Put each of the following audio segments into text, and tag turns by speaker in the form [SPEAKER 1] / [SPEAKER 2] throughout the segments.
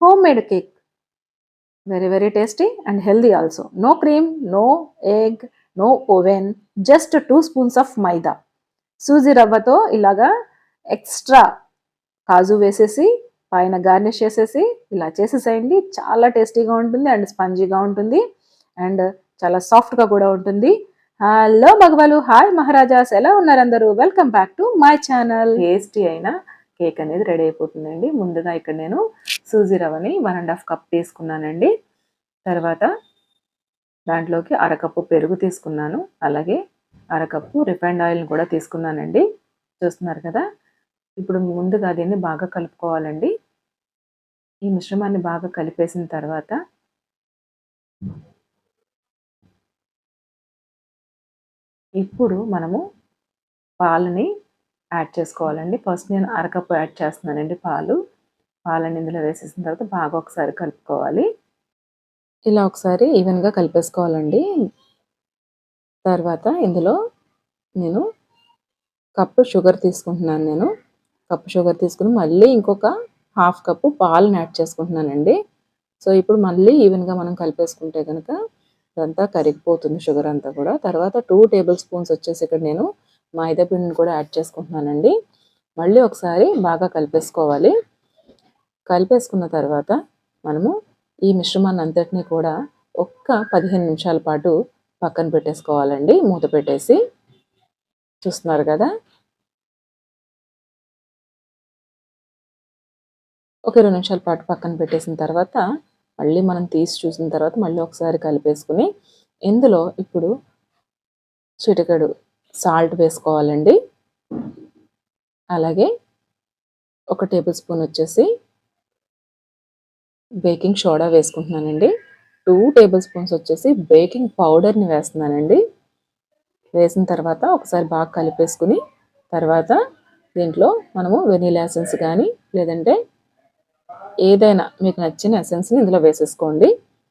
[SPEAKER 1] homemade cake. Very, very tasty and healthy also. No cream, no egg, no oven, just 2 spoons of maida. Suji రవ్వతో ఇలాగా extra కాజు వేసేసి పైన garnish చేసేసి ఇలా చేసేసేయండి. చాలా టేస్టీగా ఉంటుంది అండ్ స్పంజీగా ఉంటుంది అండ్ చాలా సాఫ్ట్గా కూడా ఉంటుంది. హలో భగవాలు, హాయ్ మహారాజాస్, ఎలా ఉన్నారు అందరూ? Welcome back to my channel. Tasty అయిన కేక్ అనేది రెడీ అయిపోతుందండి. ముందుగా ఇక్కడ నేను సూజీ రవ్వని 1.5 కప్ తీసుకున్నానండి. తర్వాత దాంట్లోకి అరకప్పు పెరుగు తీసుకున్నాను. అలాగే అరకప్పు రిఫైండ్ ఆయిల్ని కూడా తీసుకున్నానండి. చూస్తున్నారు కదా. ఇప్పుడు ముందుగా దీన్ని బాగా కలుపుకోవాలండి. ఈ మిశ్రమాన్ని బాగా కలిపేసిన తర్వాత ఇప్పుడు మనము పాలని యాడ్ చేసుకోవాలండి. ఫస్ట్ నేను అరకప్పు యాడ్ చేస్తున్నానండి పాలని ఇందులో వేసేసిన తర్వాత బాగా ఒకసారి కలుపుకోవాలి. ఇలా ఒకసారి ఈవెన్గా కలిపేసుకోవాలండి. తర్వాత ఇందులో నేను కప్పు షుగర్ తీసుకుంటున్నాను. కప్పు షుగర్ తీసుకుని మళ్ళీ ఇంకొక హాఫ్ కప్పు పాలను యాడ్ చేసుకుంటున్నానండి. సో ఇప్పుడు మళ్ళీ ఈవెన్గా మనం కలిపేసుకుంటే కనుక ఇదంతా కరిగిపోతుంది షుగర్ అంతా కూడా. తర్వాత 2 టేబుల్ స్పూన్స్ వచ్చేసి ఇక్కడ నేను మైదా పిండిని కూడా యాడ్ చేసుకుంటున్నానండి. మళ్ళీ ఒకసారి బాగా కలిపేసుకోవాలి. కలిపేసుకున్న తర్వాత మనము ఈ మిశ్రమాన్ని అంతటినీ కూడా ఒక్క 15 నిమిషాల పాటు పక్కన పెట్టేసుకోవాలండి, మూత పెట్టేసి. చూస్తున్నారు కదా. ఒక 20 నిమిషాల పాటు పక్కన పెట్టేసిన తర్వాత మళ్ళీ మనం తీసి చూసిన తర్వాత మళ్ళీ ఒకసారి కలిపేసుకుని ఇందులో ఇప్పుడు చిటికెడు సాల్ట్ వేసుకోవాలండి. అలాగే 1 టేబుల్ స్పూన్ వచ్చేసి బేకింగ్ సోడా వేసుకుంటున్నానండి. 2 టేబుల్ స్పూన్స్ వచ్చేసి బేకింగ్ పౌడర్ని వేస్తున్నానండి. వేసిన తర్వాత ఒకసారి బాగా కలిపేసుకుని తర్వాత దీంట్లో మనము వెనీలా ఎసెన్స్ కానీ లేదంటే ఏదైనా మీకు నచ్చిన ఎసెన్స్ని ఇందులో వేసేసుకోండి.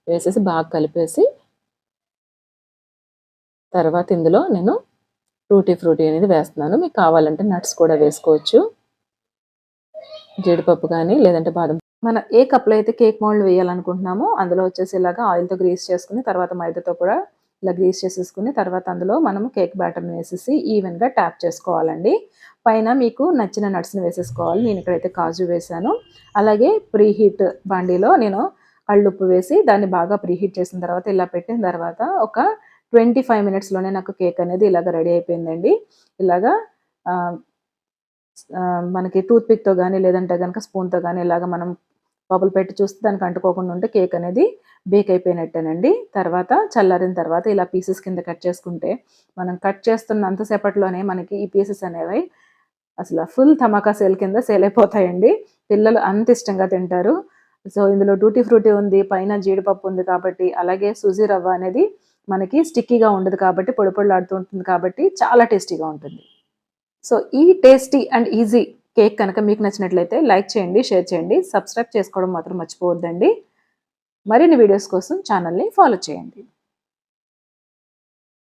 [SPEAKER 1] వేసేసి బాగా కలిపేసి తర్వాత ఇందులో నేను టూటీ ఫ్రూటీ అనేది వేస్తున్నాను. మీకు కావాలంటే నట్స్ కూడా వేసుకోవచ్చు, జీడిపప్పు కానీ లేదంటే బాదం. మనం ఏ కప్లో అయితే కేక్ మౌల్డ్ వేయాలనుకుంటున్నామో అందులో వచ్చేసి ఇలాగా ఆయిల్తో గ్రీస్ చేసుకుని తర్వాత మైదాతో కూడా ఇలా గ్రీస్ చేసేసుకుని తర్వాత అందులో మనము కేక్ బ్యాటర్ని వేసేసి ఈవెన్గా ట్యాప్ చేసుకోవాలండి. పైన మీకు నచ్చిన నట్స్ని వేసేసుకోవాలి. నేను ఇక్కడైతే కాజు వేసాను. అలాగే ప్రీహీట్ బండిలో నేను కళ్ళుప్పు వేసి దాన్ని బాగా ప్రీహీట్ చేసిన తర్వాత ఇలా పెట్టిన తర్వాత ఒక 25 మినిట్స్లోనే నాకు కేక్ అనేది ఇలాగ రెడీ అయిపోయిందండి. ఇలాగా మనకి టూత్ పిక్తో కానీ లేదంటే కనుక స్పూన్తో కానీ ఇలాగ మనం బబుల్ పెట్టి చూస్తే దానికి అంటుకోకుండా ఉంటే కేక్ అనేది బేక్ అయిపోయినట్టేనండి. తర్వాత చల్లారిన తర్వాత ఇలా పీసెస్ కింద కట్ చేసుకుంటే మనం కట్ చేస్తున్నంతసేపట్లోనే మనకి ఈ పీసెస్ అనేవి అసలు ఫుల్ ధమాకా సేల్ కింద సేల్ అయిపోతాయండి. పిల్లలు అంత ఇష్టంగా తింటారు. సో ఇందులో టూటీ ఫ్రూటీ ఉంది, పైన జీడిపప్పు ఉంది కాబట్టి, అలాగే సూజీ రవ్వ అనేది మనకి స్టిక్కీగా ఉండదు కాబట్టి పొడి పొడిలాడుతూ ఉంటుంది కాబట్టి చాలా టేస్టీగా ఉంటుంది. సో ఈ టేస్టీ అండ్ ఈజీ కేక్ కనుక మీకు నచ్చినట్లయితే లైక్ చేయండి, షేర్ చేయండి, సబ్స్క్రైబ్ చేసుకోవడం మాత్రం మర్చిపోవద్దండి. మరిన్ని వీడియోస్ కోసం ఛానల్ని ఫాలో చేయండి.